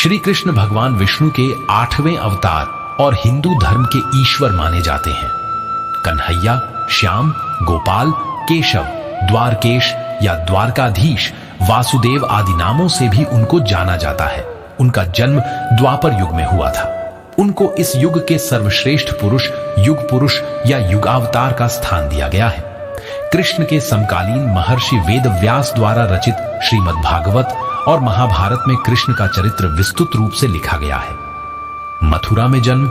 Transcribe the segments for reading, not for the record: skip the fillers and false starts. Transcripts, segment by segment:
श्री कृष्ण भगवान विष्णु के 8वें अवतार और हिंदू धर्म के ईश्वर माने जाते हैं। कन्हैया, श्याम, गोपाल, केशव, द्वारकेश या द्वारकाधीश, वासुदेव आदि नामों से भी उनको जाना जाता है। उनका जन्म द्वापर युग में हुआ था। उनको इस युग के सर्वश्रेष्ठ पुरुष, युग पुरुष या युगावतार का स्थान दिया गया है। कृष्ण के समकालीन महर्षि वेदव्यास द्वारा रचित श्रीमद् भागवत और महाभारत में कृष्ण का चरित्र विस्तृत रूप से लिखा गया है। मथुरा में जन्म,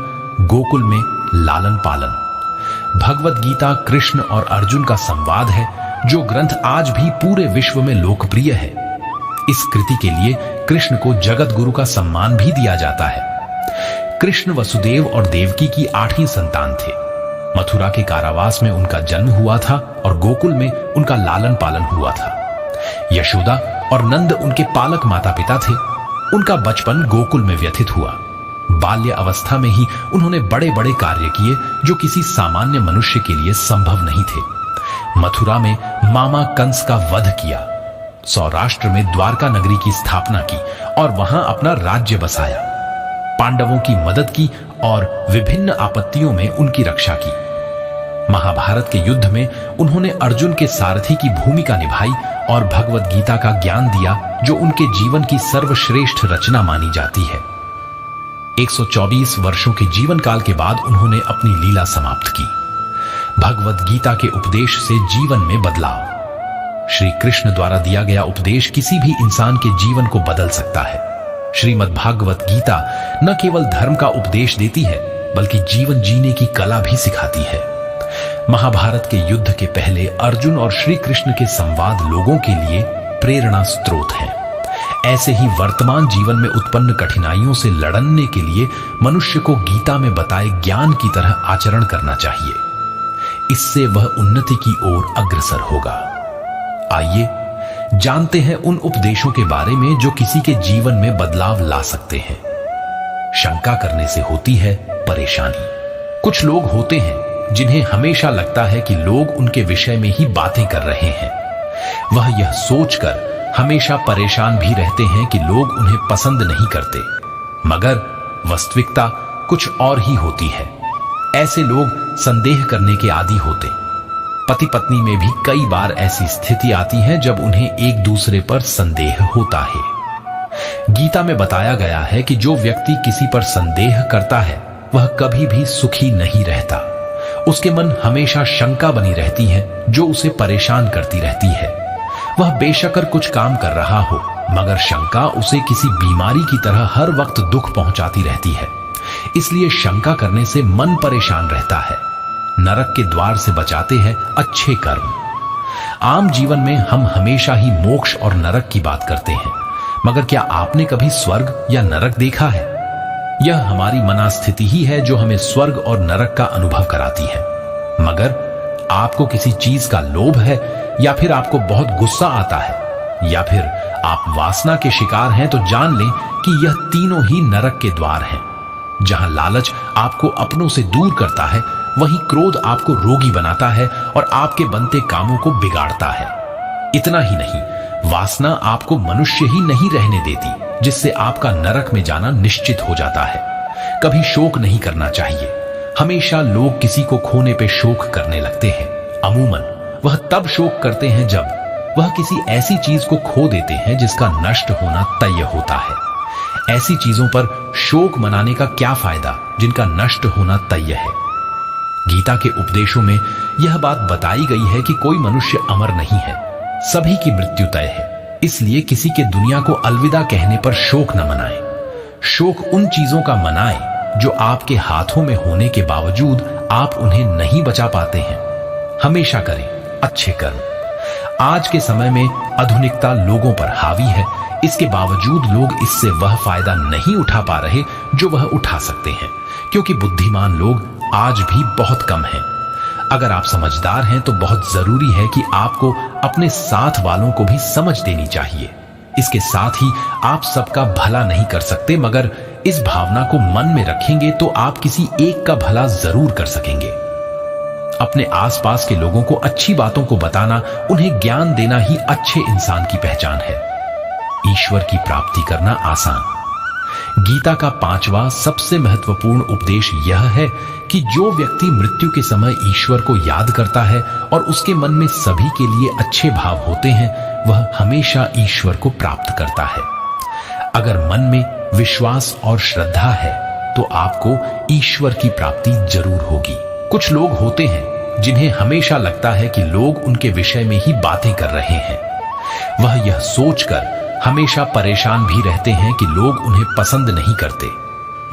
गोकुल में लालन पालन। भगवत गीता कृष्ण और अर्जुन का संवाद है, जो ग्रंथ आज भी पूरे विश्व में लोकप्रिय है। इस कृति के लिए कृष्ण को जगत गुरु का सम्मान भी दिया जाता है। कृष्ण वसुदेव और देवकी की 8वीं संतान थे। मथुरा के कारावास में उनका जन्म हुआ था और गोकुल में उनका लालन पालन हुआ था। यशोदा और नंद उनके पालक माता पिता थे। उनका बचपन गोकुल में व्यतीत हुआ। बाल्य अवस्था में ही उन्होंने बड़े बड़े कार्य किए जो किसी सामान्य मनुष्य के लिए संभव नहीं थे। मथुरा में मामा कंस का वध किया, सौराष्ट्र में द्वारका नगरी की स्थापना की और वहां अपना राज्य बसाया। पांडवों की मदद की और विभिन्न आपत्तियों में उनकी रक्षा की। महाभारत के युद्ध में उन्होंने अर्जुन के सारथी की भूमिका निभाई और भगवत गीता का ज्ञान दिया, जो उनके जीवन की सर्वश्रेष्ठ रचना मानी जाती है। 124 वर्षों के जीवन काल के बाद उन्होंने अपनी लीला समाप्त की। भगवत गीता के उपदेश से जीवन में बदलाव। श्री कृष्ण द्वारा दिया गया उपदेश किसी भी इंसान के जीवन को बदल सकता है। श्रीमद् भागवत गीता न केवल धर्म का उपदेश देती है, बल्कि जीवन जीने की कला भी सिखाती है। महाभारत के युद्ध के पहले अर्जुन और श्री कृष्ण के संवाद लोगों के लिए प्रेरणा स्रोत है। ऐसे ही वर्तमान जीवन में उत्पन्न कठिनाइयों से लड़ने के लिए मनुष्य को गीता में बताए ज्ञान की तरह आचरण करना चाहिए। इससे वह उन्नति की ओर अग्रसर होगा। आइए जानते हैं उन उपदेशों के बारे में जो किसी के जीवन में बदलाव ला सकते हैं। शंका करने से होती है परेशानी। कुछ लोग होते हैं जिन्हें हमेशा लगता है कि लोग उनके विषय में ही बातें कर रहे हैं। वह यह सोचकर हमेशा परेशान भी रहते हैं कि लोग उन्हें पसंद नहीं करते, मगर वास्तविकता कुछ और ही होती है। ऐसे लोग संदेह करने के आदी होते। पति पत्नी में भी कई बार ऐसी स्थिति आती है जब उन्हें एक दूसरे पर संदेह होता है। गीता में बताया गया है कि जो व्यक्ति किसी पर संदेह करता है वह कभी भी सुखी नहीं रहता। उसके मन हमेशा शंका बनी रहती है जो उसे परेशान करती रहती है। वह बेशकर कुछ काम कर रहा हो, मगर शंका उसे किसी बीमारी की तरह हर वक्त दुख पहुंचाती रहती है। इसलिए शंका करने से मन परेशान रहता है। नरक के द्वार से बचाते हैं अच्छे कर्म। आम जीवन में हम हमेशा ही मोक्ष और नरक की बात करते हैं, मगर क्या आपने कभी स्वर्ग या नरक देखा है? यह हमारी मनस्थिति ही है जो हमें स्वर्ग और नरक का अनुभव कराती है। मगर आपको किसी चीज का लोभ है, या फिर आपको बहुत गुस्सा आता है, या फिर आप वासना के शिकार हैं, तो जान लें कि यह तीनों ही नरक के द्वार हैं। जहां लालच आपको अपनों से दूर करता है, वहीं क्रोध आपको रोगी बनाता है और आपके बनते कामों को बिगाड़ता है। इतना ही नहीं, वासना आपको मनुष्य ही नहीं रहने देती, जिससे आपका नरक में जाना निश्चित हो जाता है। कभी शोक नहीं करना चाहिए। हमेशा लोग किसी को खोने पे शोक करने लगते हैं। अमूमन वह तब शोक करते हैं जब वह किसी ऐसी चीज को खो देते हैं जिसका नष्ट होना तय होता है। ऐसी चीजों पर शोक मनाने का क्या फायदा जिनका नष्ट होना तय है। गीता के उपदेशों में यह बात बताई गई है कि कोई मनुष्य अमर नहीं है, सभी की मृत्यु तय है। इसलिए किसी के दुनिया को अलविदा कहने पर शोक न मनाएं। शोक उन चीजों का मनाएं जो आपके हाथों में होने के बावजूद आप उन्हें नहीं बचा पाते हैं। हमेशा करें अच्छे कर्म। आज के समय में आधुनिकता लोगों पर हावी है, इसके बावजूद लोग इससे वह फायदा नहीं उठा पा रहे जो वह उठा सकते हैं, क्योंकि बुद्धिमान लोग आज भी बहुत कम हैं। अगर आप समझदार हैं तो बहुत जरूरी है कि आपको अपने साथ वालों को भी समझ देनी चाहिए। इसके साथ ही आप सबका भला नहीं कर सकते, मगर इस भावना को मन में रखेंगे तो आप किसी एक का भला जरूर कर सकेंगे। अपने आसपास के लोगों को अच्छी बातों को बताना, उन्हें ज्ञान देना ही अच्छे इंसान की पहचान है। ईश्वर की प्राप्ति करना आसान। गीता का 5वां सबसे महत्वपूर्ण उपदेश यह है कि जो व्यक्ति मृत्यु के समय ईश्वर को याद करता है और उसके मन में सभी के लिए अच्छे भाव होते हैं, वह हमेशा ईश्वर को प्राप्त करता है। अगर मन में विश्वास और श्रद्धा है तो आपको ईश्वर की प्राप्ति जरूर होगी। कुछ लोग होते हैं जिन्हें हमेशा लगता है कि लोग उनके विषय में ही बातें कर रहे हैं। वह यह सोचकर हमेशा परेशान भी रहते हैं कि लोग उन्हें पसंद नहीं करते,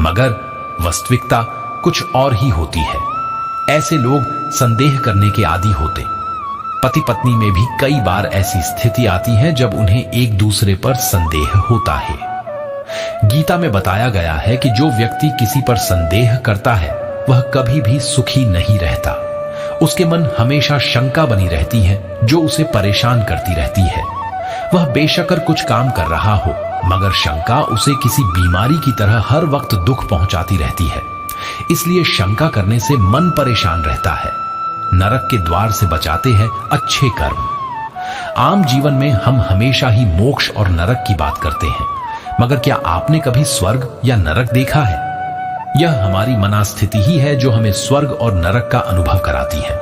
मगर वास्तविकता कुछ और ही होती है। ऐसे लोग संदेह करने के आदी होते। पति पत्नी में भी कई बार ऐसी स्थिति आती है जब उन्हें एक दूसरे पर संदेह होता है। गीता में बताया गया है कि जो व्यक्ति किसी पर संदेह करता है वह कभी भी सुखी नहीं रहता। उसके मन हमेशा शंका बनी रहती है जो उसे परेशान करती रहती है। वह बेशकर कुछ काम कर रहा हो, मगर शंका उसे किसी बीमारी की तरह हर वक्त दुख पहुंचाती रहती है। इसलिए शंका करने से मन परेशान रहता है। नरक के द्वार से बचाते हैं अच्छे कर्म। आम जीवन में हम हमेशा ही मोक्ष और नरक की बात करते हैं, मगर क्या आपने कभी स्वर्ग या नरक देखा है? यह हमारी मनस्थिति ही है जो हमें स्वर्ग और नरक का अनुभव कराती है।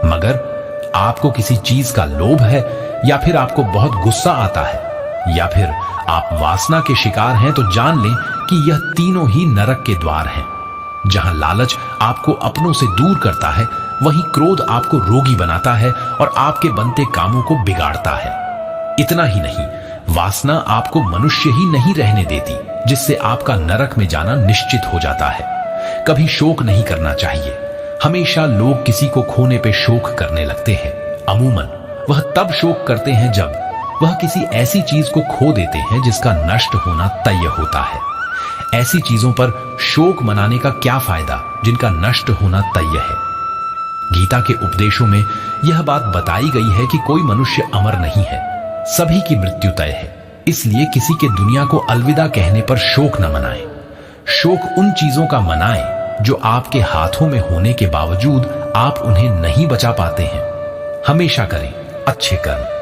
मगर आपको किसी चीज का लोभ है, या फिर आपको बहुत गुस्सा आता है, या फिर आप वासना के शिकार हैं, तो जान लें कि यह तीनों ही नरक के द्वार हैं। जहां लालच आपको अपनों से दूर करता है, वहीं क्रोध आपको रोगी बनाता है और आपके बनते कामों को बिगाड़ता है। इतना ही नहीं, वासना आपको मनुष्य ही नहीं रहने देती, जिससे आपका नरक में जाना निश्चित हो जाता है। कभी शोक नहीं करना चाहिए। हमेशा लोग किसी को खोने पे शोक करने लगते हैं। अमूमन वह तब शोक करते हैं जब वह किसी ऐसी चीज को खो देते हैं जिसका नष्ट होना तय होता है। ऐसी चीजों पर शोक मनाने का क्या फायदा जिनका नष्ट होना तय है। गीता के उपदेशों में यह बात बताई गई है कि कोई मनुष्य अमर नहीं है, सभी की मृत्यु तय है। इसलिए किसी के दुनिया को अलविदा कहने पर शोक न मनाएं। शोक उन चीजों का मनाएं जो आपके हाथों में होने के बावजूद आप उन्हें नहीं बचा पाते हैं। हमेशा करें अच्छे कर्म।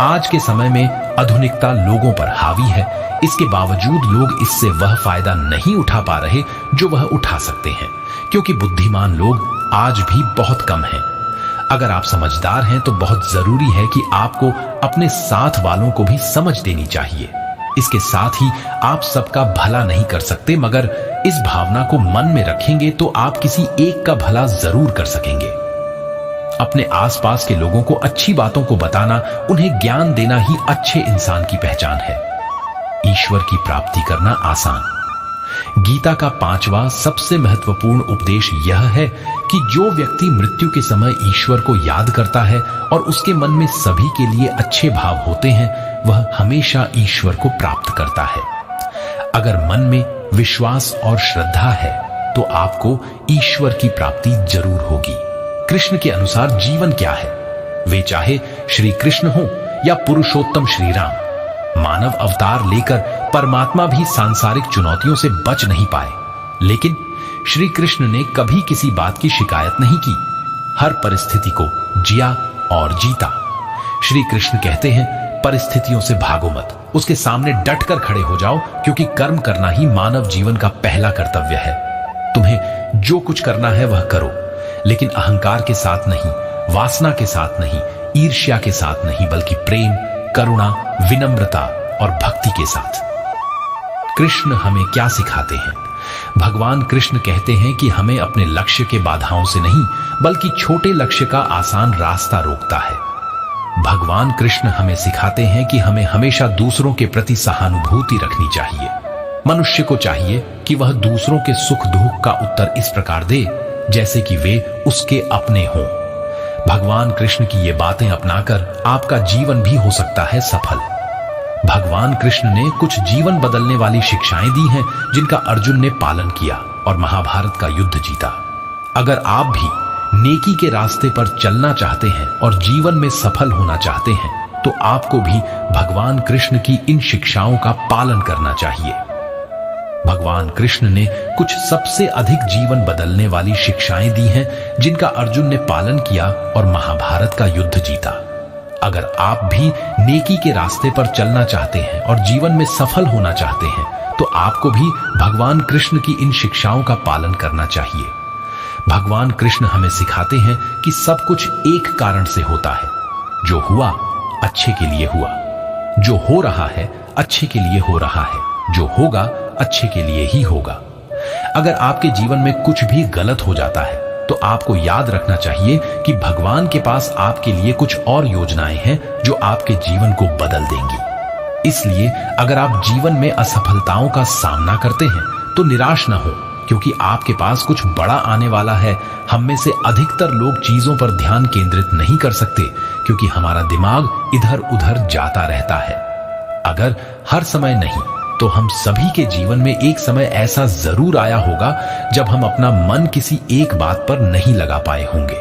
आज के समय में आधुनिकता लोगों पर हावी है, इसके बावजूद लोग इससे वह फायदा नहीं उठा पा रहे जो वह उठा सकते हैं, क्योंकि बुद्धिमान लोग आज भी बहुत कम हैं। अगर आप समझदार हैं तो बहुत जरूरी है कि आपको अपने साथ वालों को भी समझ देनी चाहिए। इसके साथ ही आप सबका भला नहीं कर सकते, मगर इस भावना को मन में रखेंगे तो आप किसी एक का भला जरूर कर सकेंगे। अपने आसपास के लोगों को अच्छी बातों को बताना, उन्हें ज्ञान देना ही अच्छे इंसान की पहचान है। ईश्वर की प्राप्ति करना आसान। गीता का 5वां सबसे महत्वपूर्ण उपदेश यह है कि जो व्यक्ति मृत्यु के समय ईश्वर को याद करता है और उसके मन में सभी के लिए अच्छे भाव होते हैं, वह हमेशा ईश्वर को प्राप्त करता है। अगर मन में विश्वास और श्रद्धा है तो आपको ईश्वर की प्राप्ति जरूर होगी। कृष्ण के अनुसार जीवन क्या है? वे चाहे श्री कृष्ण हो या पुरुषोत्तम श्री राम, मानव अवतार लेकर परमात्मा भी सांसारिक चुनौतियों से बच नहीं पाए, लेकिन श्री कृष्ण ने कभी किसी बात की शिकायत नहीं की। हर परिस्थिति को जिया और जीता। श्री कृष्ण कहते हैं, परिस्थितियों से भागो मत, उसके सामने डटकर खड़े हो जाओ, क्योंकि कर्म करना ही मानव जीवन का पहला कर्तव्य है। तुम्हें जो कुछ करना है वह करो, लेकिन अहंकार के साथ नहीं, वासना के साथ नहीं, ईर्ष्या के साथ नहीं, बल्कि प्रेम, करुणा, विनम्रता और भक्ति के साथ। कृष्ण हमें क्या सिखाते हैं? भगवान कृष्ण कहते हैं कि हमें अपने लक्ष्य के बाधाओं से नहीं, बल्कि छोटे लक्ष्य का आसान रास्ता रोकता है। भगवान कृष्ण हमें सिखाते हैं कि हमें हमेशा दूसरों के प्रति सहानुभूति रखनी चाहिए। मनुष्य को चाहिए कि वह दूसरों के सुख दुख का उत्तर इस प्रकार दे जैसे कि वे उसके अपने हों। भगवान कृष्ण की ये बातें अपनाकर आपका जीवन भी हो सकता है सफल। भगवान कृष्ण ने कुछ जीवन बदलने वाली शिक्षाएं दी हैं जिनका अर्जुन ने पालन किया और महाभारत का युद्ध जीता। अगर आप भी नेकी के रास्ते पर चलना चाहते हैं और जीवन में सफल होना चाहते हैं तो आपको भी भगवान कृष्ण की इन शिक्षाओं का पालन करना चाहिए। भगवान कृष्ण ने कुछ सबसे अधिक जीवन बदलने वाली शिक्षाएं दी हैं जिनका अर्जुन ने पालन किया और महाभारत का युद्ध जीता। अगर आप भी नेकी के रास्ते पर चलना चाहते हैं और जीवन में सफल होना चाहते हैं तो आपको भी भगवान कृष्ण की इन शिक्षाओं का पालन करना चाहिए। भगवान कृष्ण हमें सिखाते हैं कि सब कुछ एक कारण से होता है। जो हुआ अच्छे के लिए हुआ, जो हो रहा है अच्छे के लिए हो रहा है, जो होगा अच्छे के लिए ही होगा। अगर आपके जीवन में कुछ भी गलत हो जाता है तो आपको याद रखना चाहिए कि भगवान के पास आपके लिए कुछ और योजनाएं हैं जो आपके जीवन को बदल देंगी। इसलिए अगर आप जीवन में असफलताओं का सामना करते हैं तो निराश ना हो, क्योंकि आपके पास कुछ बड़ा आने वाला है। हम में से अधिकतर लोग चीजों पर ध्यान केंद्रित नहीं कर सकते क्योंकि हमारा दिमाग इधर उधर जाता रहता है। अगर हर समय नहीं तो हम सभी के जीवन में एक समय ऐसा जरूर आया होगा जब हम अपना मन किसी एक बात पर नहीं लगा पाए होंगे।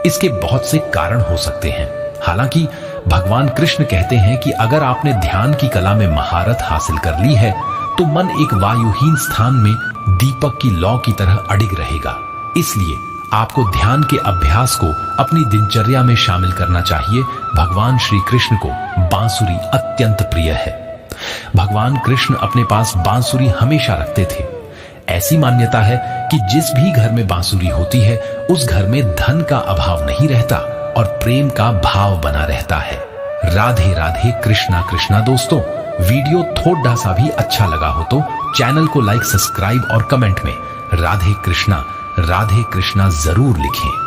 इसके बहुत से कारण हो सकते हैं। हालांकि भगवान कृष्ण कहते हैं कि अगर आपने ध्यान की कला में महारत हासिल कर ली है तो मन एक वायुहीन स्थान में दीपक की लौ की तरह अडिग रहेगा। इसलिए आपको ध्यान के अभ्यास को अपनी दिनचर्या में शामिल करना चाहिए। भगवान श्री कृष्ण को बांसुरी अत्यंत प्रिय है। भगवान कृष्ण अपने पास बांसुरी हमेशा रखते थे। ऐसी मान्यता है कि जिस भी घर में बांसुरी होती है उस घर में धन का अभाव नहीं रहता और प्रेम का भाव बना रहता है। राधे राधे, कृष्णा कृष्णा। दोस्तों, वीडियो थोड़ा सा भी अच्छा लगा हो तो चैनल को लाइक, सब्सक्राइब और कमेंट में राधे कृष्णा जरूर लिखें।